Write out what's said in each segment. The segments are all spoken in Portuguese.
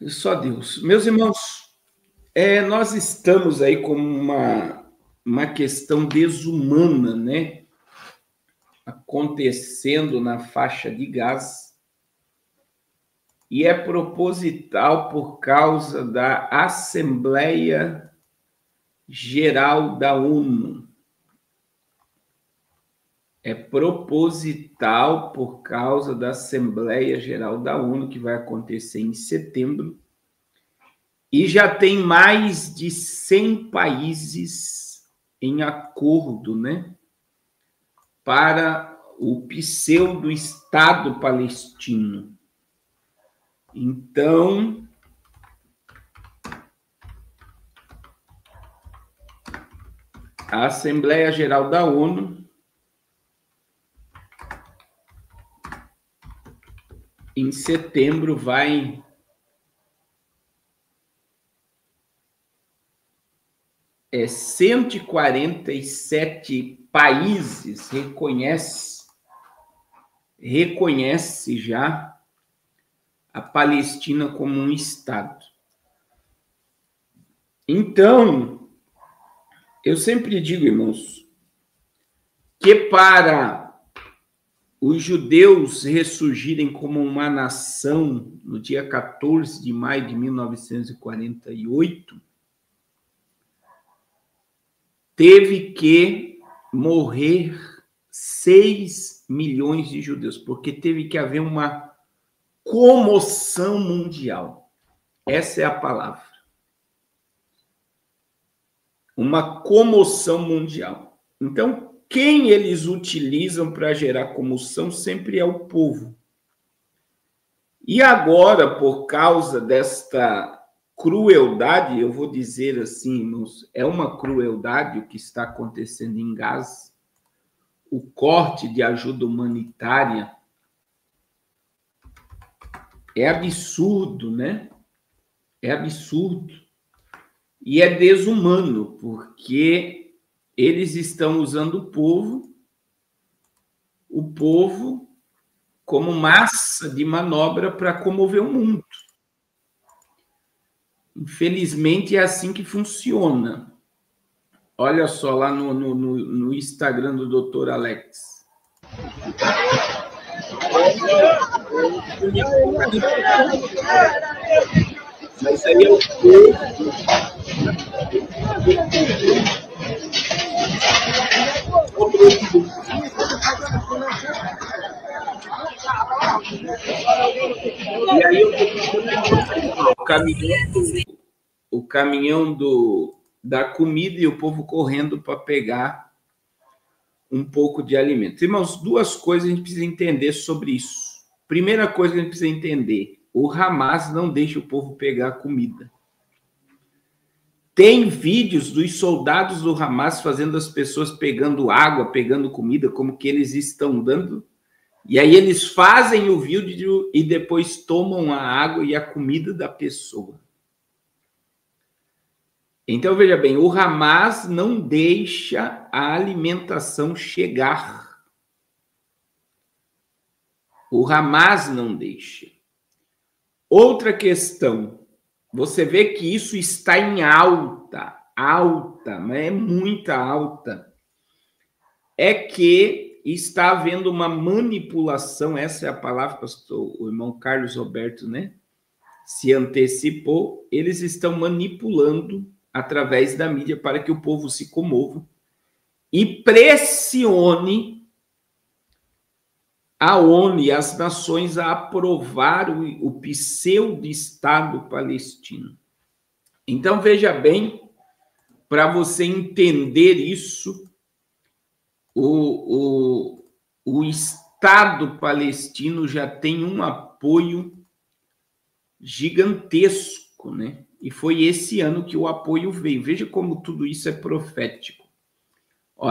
Só Deus. Meus irmãos, nós estamos aí com uma questão desumana, né? Acontecendo na faixa de Gaza. E é proposital por causa da Assembleia Geral da ONU. É proposital por causa da Assembleia Geral da ONU, que vai acontecer em setembro. E já tem mais de 100 países em acordo, né, para o pseudo-Estado palestino. Então, a Assembleia Geral da ONU em setembro vai é 147 países reconhece já a Palestina como um Estado. Então, eu sempre digo, irmãos, que para os judeus ressurgirem como uma nação no dia 14 de maio de 1948, teve que morrer 6 milhões de judeus, porque teve que haver uma comoção mundial. Essa é a palavra. Uma comoção mundial. Então, quem eles utilizam para gerar comoção sempre é o povo. E agora, por causa desta crueldade, eu vou dizer assim, irmãos, é uma crueldade o que está acontecendo em Gaza, o corte de ajuda humanitária é absurdo, né? É absurdo. E é desumano, porque eles estão usando o povo como massa de manobra para comover o mundo. Infelizmente, é assim que funciona. Olha só lá no Instagram do Dr. Alex. Mas aí é o povo. E aí o caminhão da comida e o povo correndo para pegar um pouco de alimento. Irmãos, duas coisas a gente precisa entender sobre isso. Primeira coisa que a gente precisa entender, o Hamas não deixa o povo pegar comida. Tem vídeos dos soldados do Hamas fazendo as pessoas pegando água, pegando comida, como que eles estão dando. E aí eles fazem o vídeo e depois tomam a água e a comida da pessoa. Então, veja bem, o Hamas não deixa a alimentação chegar. O Hamas não deixa. Outra questão, você vê que isso está em alta, mas é muita alta. É que está havendo uma manipulação, essa é a palavra, pastor, o irmão Carlos Roberto, né? Se antecipou, eles estão manipulando através da mídia para que o povo se comova e pressione a ONU e as nações a aprovar o pseudo-Estado palestino. Então, veja bem, para você entender isso, o Estado palestino já tem um apoio gigantesco, né? E foi esse ano que o apoio veio. Veja como tudo isso é profético.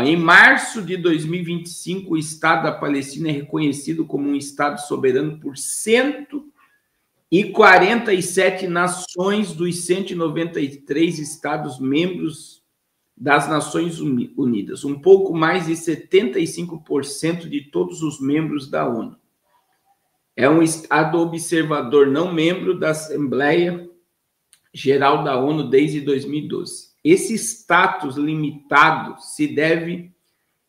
Em março de 2025, o Estado da Palestina é reconhecido como um Estado soberano por 147 nações dos 193 Estados membros das Nações Unidas, um pouco mais de 75% de todos os membros da ONU. É um Estado observador não membro da Assembleia Geral da ONU desde 2012. Esse status limitado se deve,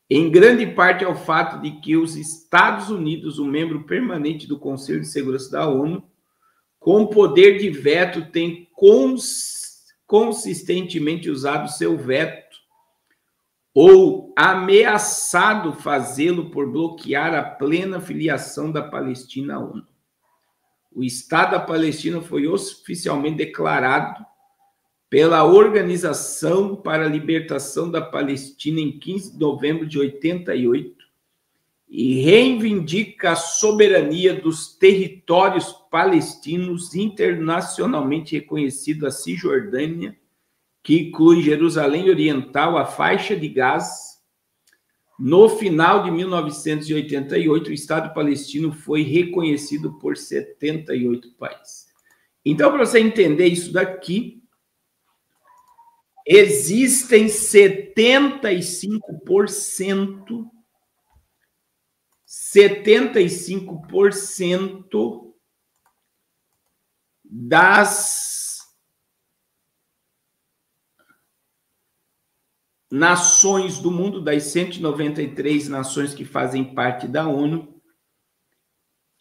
em grande parte, ao fato de que os Estados Unidos, o membro permanente do Conselho de Segurança da ONU, com poder de veto, tem consistentemente usado seu veto ou ameaçado fazê-lo por bloquear a plena filiação da Palestina à ONU. O Estado da Palestina foi oficialmente declarado pela Organização para a Libertação da Palestina em 15 de novembro de 88 e reivindica a soberania dos territórios palestinos internacionalmente reconhecido a Cisjordânia, que inclui Jerusalém Oriental, a faixa de Gaza. No final de 1988, o Estado palestino foi reconhecido por 78 países. Então, para você entender isso daqui, existem 75% das nações do mundo, das 193 nações que fazem parte da ONU,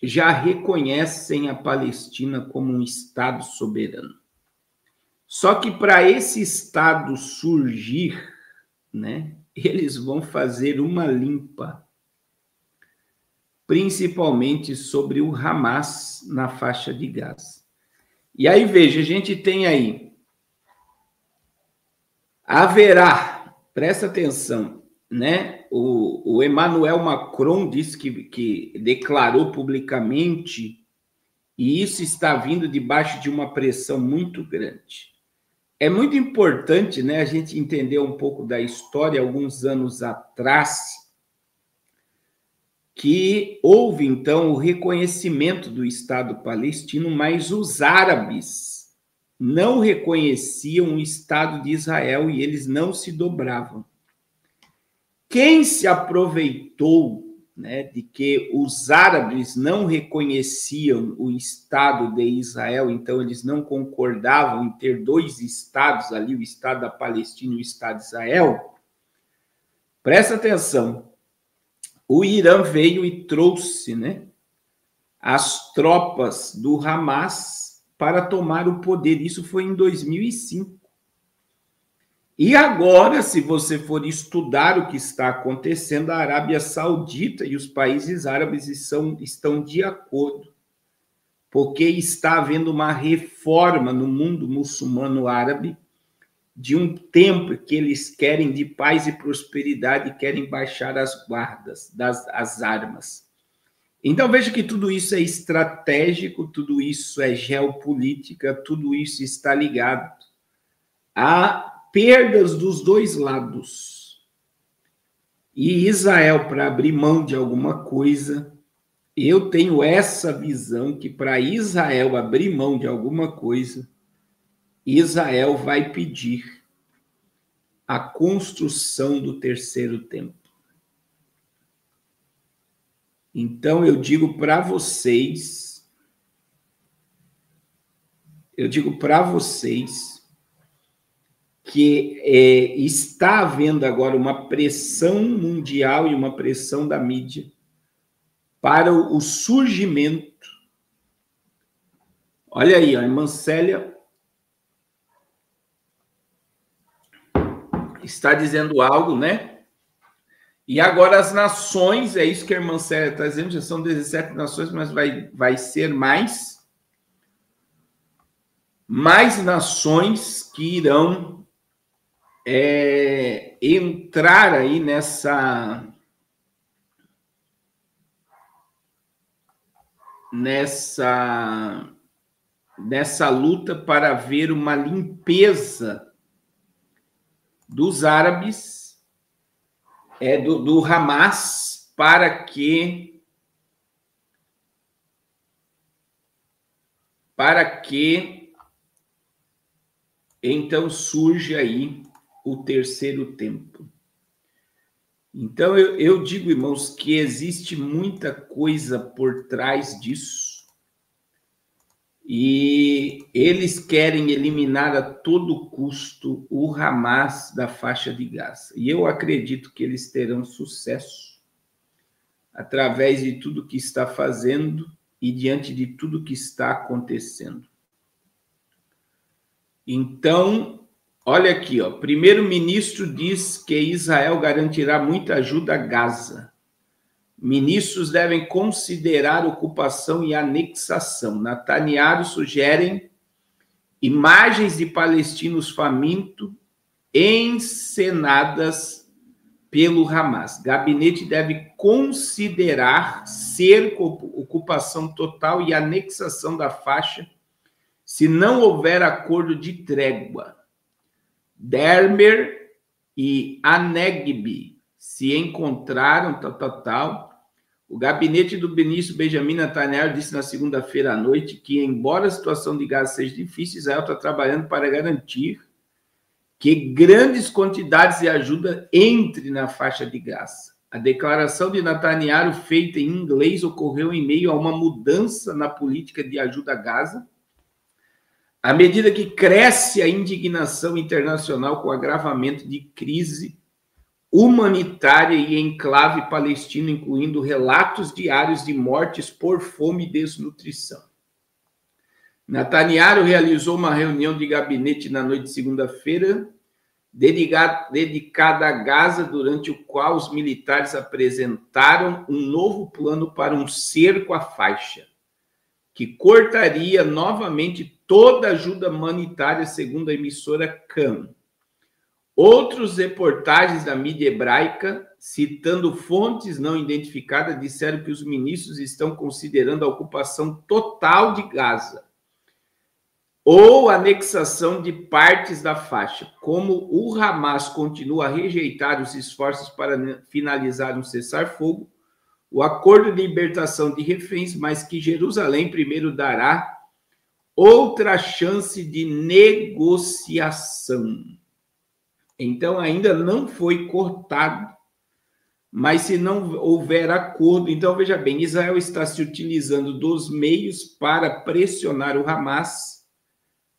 já reconhecem a Palestina como um Estado soberano. Só que para esse Estado surgir, né, eles vão fazer uma limpa, principalmente sobre o Hamas na faixa de Gaza. E aí, veja, a gente tem aí, presta atenção, né? O Emmanuel Macron disse que declarou publicamente, e isso está vindo debaixo de uma pressão muito grande. É muito importante, né, a gente entender um pouco da história. Alguns anos atrás, que houve, então, o reconhecimento do Estado palestino, mas os árabes não reconheciam o Estado de Israel e eles não se dobravam. Quem se aproveitou, né, de que os árabes não reconheciam o Estado de Israel, então eles não concordavam em ter dois estados ali, o Estado da Palestina e o Estado de Israel, presta atenção, o Irã veio e trouxe, né, as tropas do Hamas para tomar o poder. Isso foi em 2005. E agora, se você for estudar o que está acontecendo, a Arábia Saudita e os países árabes estão de acordo, porque está havendo uma reforma no mundo muçulmano árabe de um tempo que eles querem de paz e prosperidade e querem baixar as guardas, as armas. Então, veja que tudo isso é estratégico, tudo isso é geopolítica, tudo isso está ligado a perdas dos dois lados. E Israel, para abrir mão de alguma coisa, eu tenho essa visão que para Israel abrir mão de alguma coisa, Israel vai pedir a construção do terceiro templo. Então, eu digo para vocês, que está havendo agora uma pressão mundial e uma pressão da mídia para o surgimento. Olha aí, a irmã Célia está dizendo algo, né? E agora as nações, é isso que a irmã Célia está dizendo, já são 17 nações, mas vai ser mais nações que irão entrar aí nessa luta para haver uma limpeza dos árabes, do Hamas, para que então surge aí o terceiro templo. Então, eu digo, irmãos, que existe muita coisa por trás disso. E eles querem eliminar a todo custo o Hamas da faixa de Gaza. E eu acredito que eles terão sucesso através de tudo que está fazendo e diante de tudo que está acontecendo. Então, olha aqui, ó. Primeiro-ministro diz que Israel garantirá muita ajuda a Gaza. Ministros devem considerar ocupação e anexação. Netanyahu sugere imagens de palestinos famintos encenadas pelo Hamas. Gabinete deve considerar cerco, ocupação total e anexação da faixa se não houver acordo de trégua. Dermer e Anegbi se encontraram, O gabinete do ministro Benjamin Netanyahu disse na segunda-feira à noite que, embora a situação de Gaza seja difícil, Israel está trabalhando para garantir que grandes quantidades de ajuda entre na faixa de Gaza. A declaração de Netanyahu, feita em inglês, ocorreu em meio a uma mudança na política de ajuda a Gaza, à medida que cresce a indignação internacional com o agravamento de crise humanitária e enclave palestino, incluindo relatos diários de mortes por fome e desnutrição. Netanyahu realizou uma reunião de gabinete na noite de segunda-feira, dedicada a Gaza, durante o qual os militares apresentaram um novo plano para um cerco à faixa, que cortaria novamente toda ajuda humanitária, segundo a emissora Kan. Outros reportagens da mídia hebraica, citando fontes não identificadas, disseram que os ministros estão considerando a ocupação total de Gaza ou anexação de partes da faixa. Como o Hamas continua a rejeitar os esforços para finalizar um cessar-fogo, o acordo de libertação de reféns, mas que Jerusalém primeiro dará outra chance de negociação. Então, ainda não foi cortado, mas se não houver acordo... Então, veja bem, Israel está se utilizando dos meios para pressionar o Hamas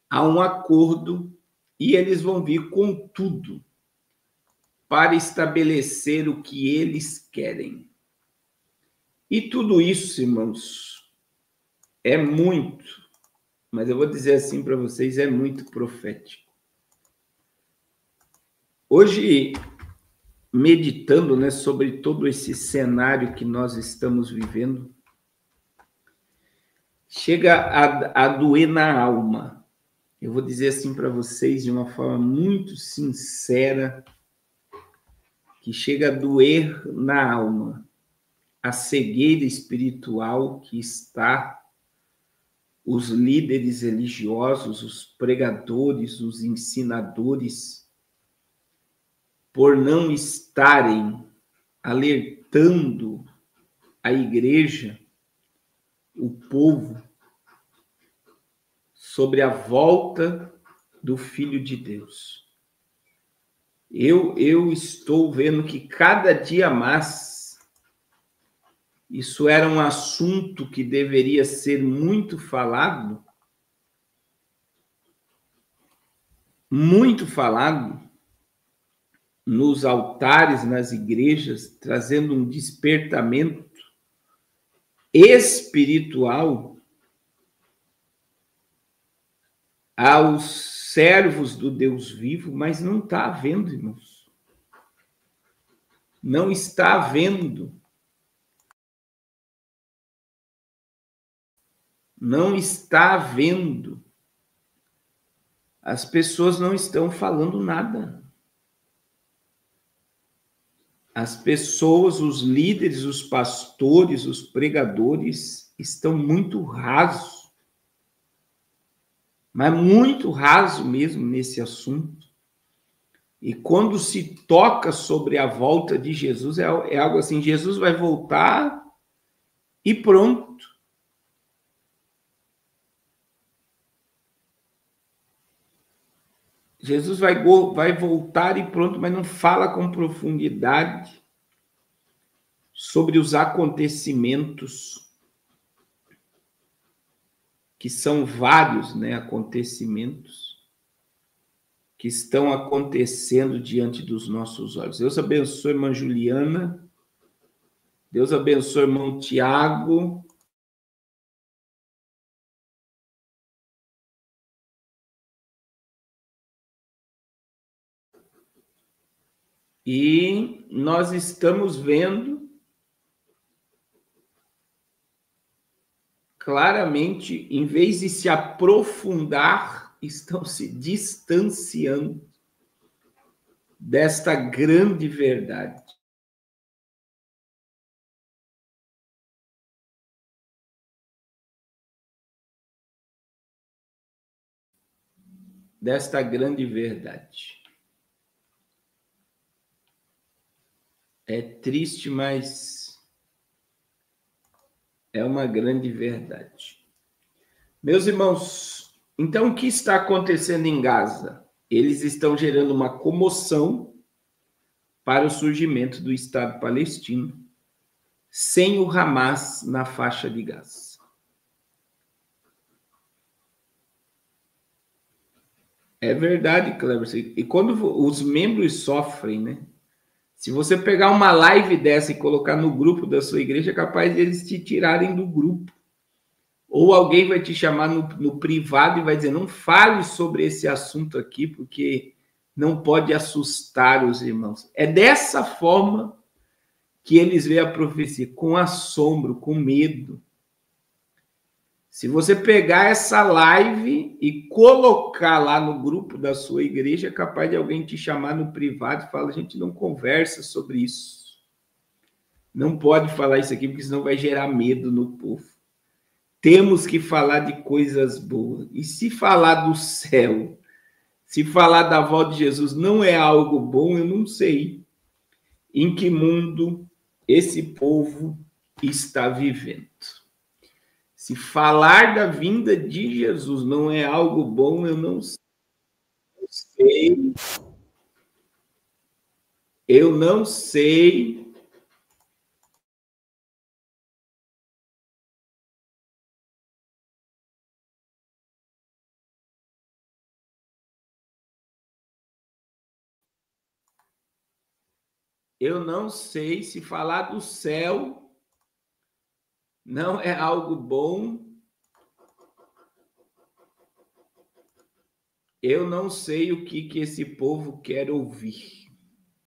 a um acordo, e eles vão vir com tudo para estabelecer o que eles querem. E tudo isso, irmãos, é muito, mas eu vou dizer assim para vocês, é muito profético. Hoje, meditando, né, sobre todo esse cenário que nós estamos vivendo, chega a doer na alma. Eu vou dizer assim para vocês de uma forma muito sincera, que chega a doer na alma a cegueira espiritual que está os líderes religiosos, os pregadores, os ensinadores, por não estarem alertando a igreja, o povo, sobre a volta do Filho de Deus. Eu estou vendo que cada dia mais isso era um assunto que deveria ser muito falado nos altares, nas igrejas, trazendo um despertamento espiritual aos servos do Deus vivo, mas não está havendo, irmãos. Não está havendo. Não está havendo. As pessoas não estão falando nada. As pessoas, os líderes, os pastores, os pregadores estão muito rasos, mas muito raso mesmo nesse assunto. E quando se toca sobre a volta de Jesus, é algo assim, Jesus vai voltar e pronto. Jesus vai voltar e pronto, mas não fala com profundidade. sobre os acontecimentos, que são vários, né, acontecimentos que estão acontecendo diante dos nossos olhos. Deus abençoe, irmã Juliana. Deus abençoe, irmão Tiago. E nós estamos vendo claramente, em vez de se aprofundar, estão se distanciando desta grande verdade. Desta grande verdade. É triste, mas é uma grande verdade. Meus irmãos, então o que está acontecendo em Gaza? Eles estão gerando uma comoção para o surgimento do Estado palestino, sem o Hamas na faixa de Gaza. É verdade, Cleber. E quando os membros sofrem, né? Se você pegar uma live dessa e colocar no grupo da sua igreja, é capaz de eles te tirarem do grupo. Ou alguém vai te chamar no privado e vai dizer, não fale sobre esse assunto aqui, porque não pode assustar os irmãos. É dessa forma que eles veem a profecia, com assombro, com medo. Se você pegar essa live e colocar lá no grupo da sua igreja, é capaz de alguém te chamar no privado e falar, a gente não conversa sobre isso. Não pode falar isso aqui, porque senão vai gerar medo no povo. Temos que falar de coisas boas. E se falar do céu, se falar da volta de Jesus não é algo bom, eu não sei em que mundo esse povo está vivendo. Se falar da vinda de Jesus não é algo bom, eu não sei. Eu não sei. Eu não sei se falar do céu não é algo bom. Eu não sei o que esse povo quer ouvir.